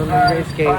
Mayroon guys kay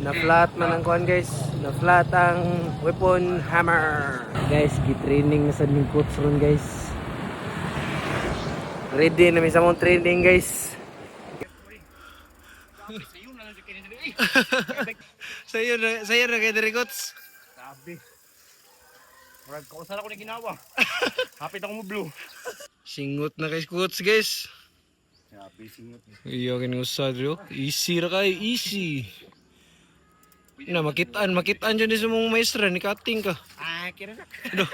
na-flat man ang kuhan guys. Na-flat ang weapon hammer. Guys, gi-training na sa ning coach ron guys. Ready na mi sa mong training guys. Sayo na kay diri coach. Sabi. Murag ko sala ko ni ginawa. Hapit ako mo blue. Singot na kay coach guys. Sabi singot. Iyo kini usad yo. Easy ra kay, easy. Na makitaan dyan sa mong maestra ni cutting ka. Ah, kira na. Ano?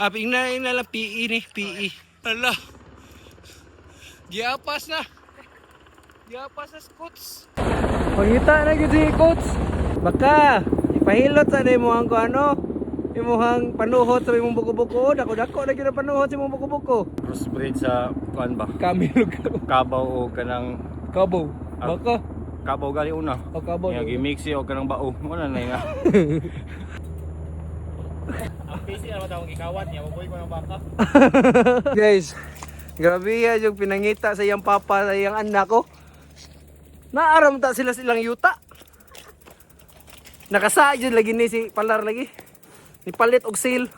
Happy na lang PE ni, PE. Hala. Giapas na. Giapas na coach. Pangita na gyud si coach. Baka ipahilot sa mo ang ano, imuhang panuhot sa imong buko-buko. Dako-dako na gyud panuhot sa imong buko-buko. Crossbreed sa kuan ba? Kamilog Kabaw o kanang kabaw. Baka kabaw gali una. o kabaw. Nga gimix o kanang bao. Wala na nga. Ang busy na matawag ikawat niya, mabuhay ko ng baka. Guys, grabe yan yung pinangita sa iyang papa, sa iyang anak ko. Naaram ta sila silang yuta. Nakasayod lagi ni si Palar lagi. Ni palit og seal.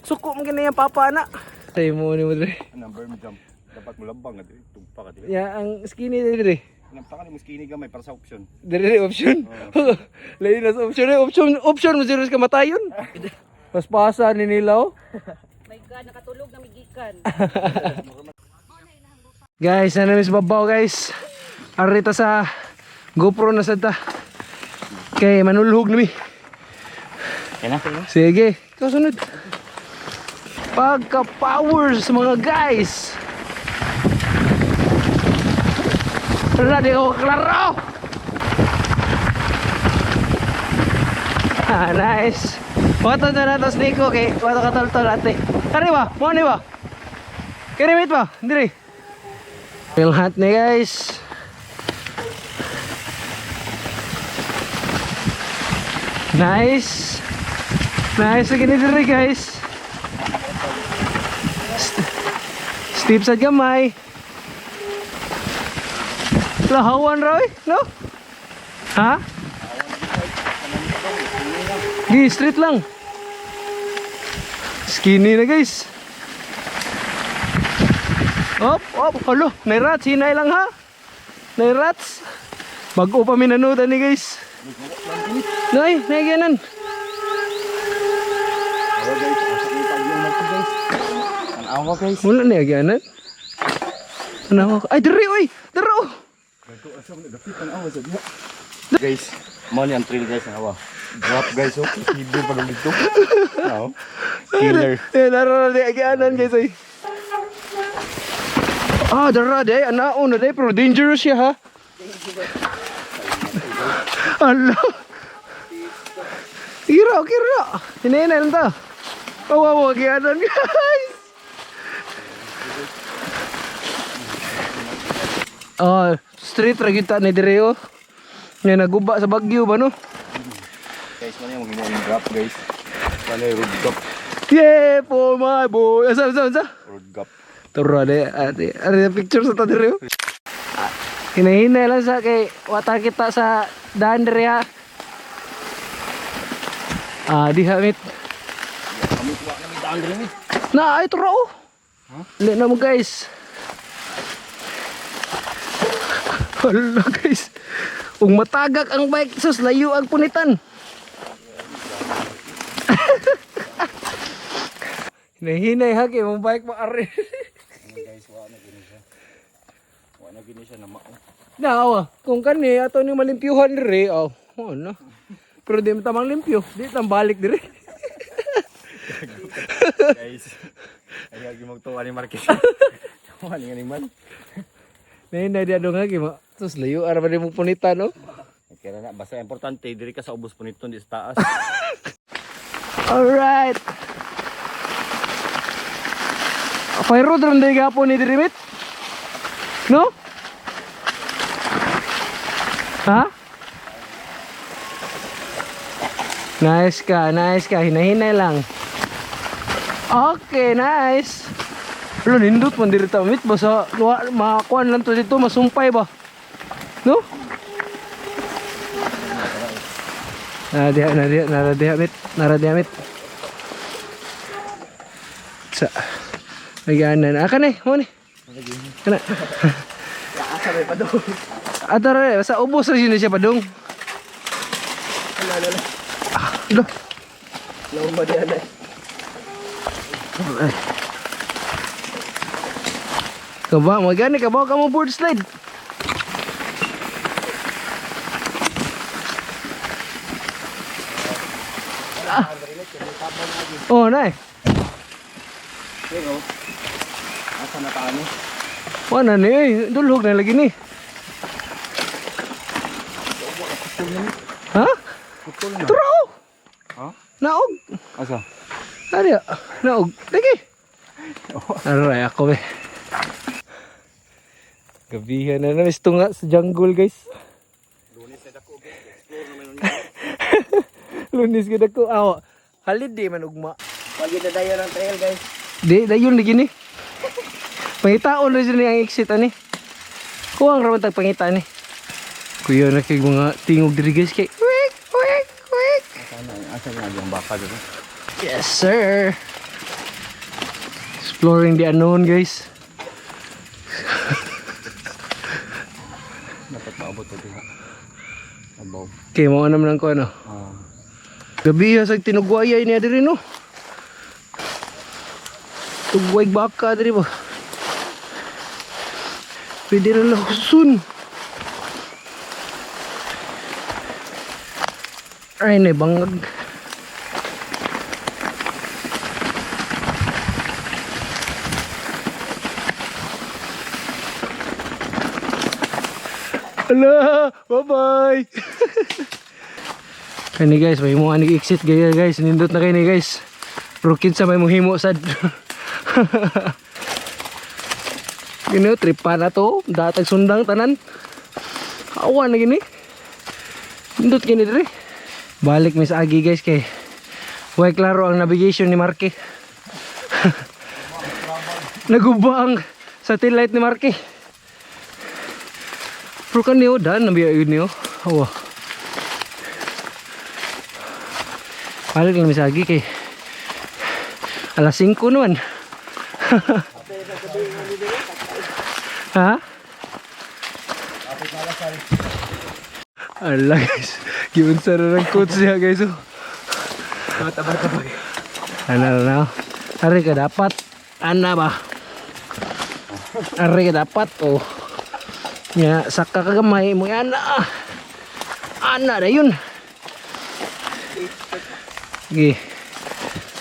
Suko mo gina yung papa na. Say mo ni mo dire. Number mo jump. Dapat mo labang nga diri. Tugpa ka diri. Ya ang skinny dire. Namtakan ni mo skinny gamay para sa option. Dire option. Lain na sa option. Option mo serious ka matayon. Paspasa ni nila oh. My God, nakatulog na migikan. Guys, ano mis babaw guys. Arita sa GoPro na sada. Okay, manulhog na mi. Yan na. Sige, ikaw sunod. Pagka-powers mga guys. Wala, di ako klaro. Ah, nice. Wato na natos Nico kay wato ka tol-tol ate. Kari ba? Mo ni ba? Kari meet ba? Diri. Real hot ni guys. Nice. Nice lagi ni diri guys. Steep sa gamay. Lahawan raw eh, no? Ha? Di street lang. Skinny na guys. Op, halo, nairats, hinay lang ha. Nairats. Bago pa minanutan ni guys. Nay, nagyanan. Ano guys? Wala na nagyanan. Ano? Ay, diri oy, daro. Guys, mo ni ang trail guys na hawa. Drop guys oh. Ibig pa dito. No. Killer. Daro na nagyanan guys oy. Ah, dara day, anaon na day, pero dangerous siya ha. Ala. Kira. Hinay lang ta. Wow, nagyanan guys. Oh, street ra kita ni dire oh. Nga naguba sa Bagyo ba no? Guys, mo ni ang mga drop guys. Ano yung road gap? Yeah, for my boy. Asa? Road gap. Turo de ate. Ada picture sa dire oh. Hinahinay lang sa kay wata kita sa daan dire ha. Ah, di hamit. Kami kuha na may daan rin eh. Na ay turo oh. Hindi na mo guys. Hala guys. Kung matagak ang bike, sus layo ang punitan. Hinay ha kay mong bike maari. Guys, wala na gini siya na mao. Nawa, kung kani ato ni malimpyuhan dire, oh, ano. Pero di mo tamang limpyo, di tam balik dire. Guys, ay agi magtuwa ni Marquez. Tuwa ni animal. Nay dia dong lagi mo. Sus layo ara ba mo punitan no? Kaya na basta importante diri ka sa ubos puniton di sa taas. Alright. Fire road ram day gapon ni dirimit. No? Ha? Nice ka. Hinahinay lang. Okay, nice. Lo nindot man diri ta mit basa makakuan lang to dito masumpay ba. No? Naradiamit. Sa Maganan. Akan eh, mo ni. Kana. Asa may padong. Ato ra, basta ubos ra yun siya padung. Lala. Lo. Lawan ba diyan eh? Kaba, magani kabaw ka mo board slide. Oh, nay. Pero, asa na paano? Wala ni, dulhog na lagi ni. Ha? Putol na. Turo! Ha? Naog! Asa? Ari, naog. Lagi! Aray, ako be. Gabihan na namin. Ito nga sa jungle, guys. Lunes na dako, guys. Explore naman yun. Lunis ka na ko. Awa, halid di man ugma. Pag na dayo ng trail, guys. Di, dayon lagi ni. Pangitaon na siya ang exit, ani. Kuwang raman tag pangita ni. Kuya na kay mga tingog diri, guys. Kay, wik, wik, wik. Asa nga yung baka dito? Yes, sir. Exploring the unknown, guys. Dapat maabot ito. Abaw. Okay, mga naman ko ano. Gabi ha, sa tinugwayay niya diri, no? Tugway baka diri ba? Pwede na lang sun. Ay, na bangag. Ala, bye-bye. Kani guys, may mga nag-exit gaya guys. Nindot na kayo ni guys. Pero kinsa may muhimo sad. Gino, tripa na to. Datag sundang tanan. Awan na gini. Nindot gini diri. Balik mis agi guys kay way klaro ang navigation ni Marky. Naguba ang satellite ni Marky. Pero kan niyo dan nabiya yun niyo. Awa. Balik lang mis agi kay alas 5 naman. Ha? Ala guys, given sa ng coach siya guys. Tabag-tabag. Ano. Ari ka dapat. Ana ba? Ari ka dapat. Oh. Nya saka kagamay mo yan. Ana na yun. Sige.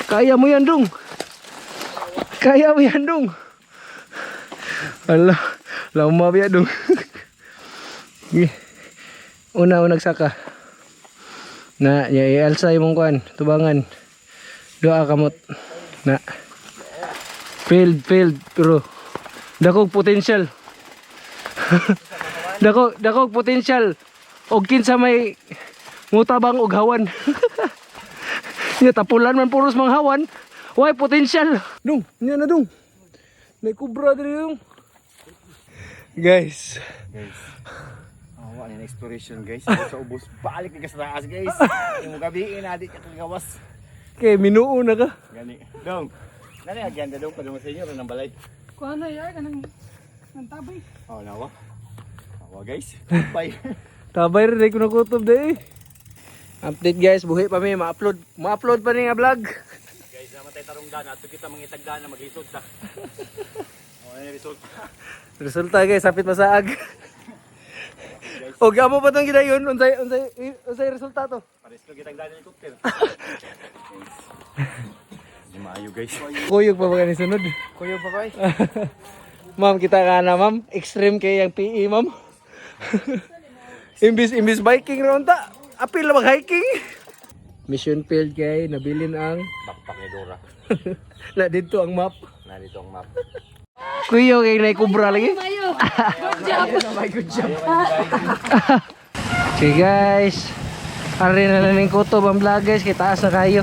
Kaya mo yan dong. Kaya mo yan dong. Ala, lama biya dong. Sige. Una-unag saka. Na, i-alsa yung kuan, tubangan. Doa kamot. Na. Failed, pero dakog potential. dakog potential. Og kinsa may mutabang og hawan. Nya tapulan man puros manghawan. Why potential? Dung, nya na dung. May kubra diri dung. Guys. Awa ni exploration guys. Sa ubos balik ka sa taas guys. Yung gabiin na di ka kagawas. Okay, minuo na ka. Gani. Dong. Nani agyan dong pa dong sa inyo ng balay. Kuha na yar ka ng tabay. Oh, nawa. Awa guys. Bye. Tabay rin ko nakutob de. Update guys, buhi pa mi ma-upload pa ni nga vlog. Guys, namatay tarong dana ato kita mangitag dana maglisod ta. Oh, ano result? Resulta guys, sapit masaag. O gamo pa tong gidayon, unsay resulta to? Pares ko kitag dana helicopter. Di maayo guys. Kuyog pa ba ni sunod? Kuyo pa kay. Ma'am, kita ka na ma'am. Extreme kay ang PE ma'am. imbis biking ron ta. Apil na mag-hiking. Mission failed kay nabilin ang Backpack ni Dora. na dito ang map. Na dito ang map. Kuyo kay naikubra lagi. Good job. Okay guys. Ari na lang kutob ang vlog guys. Kay taas na kayo.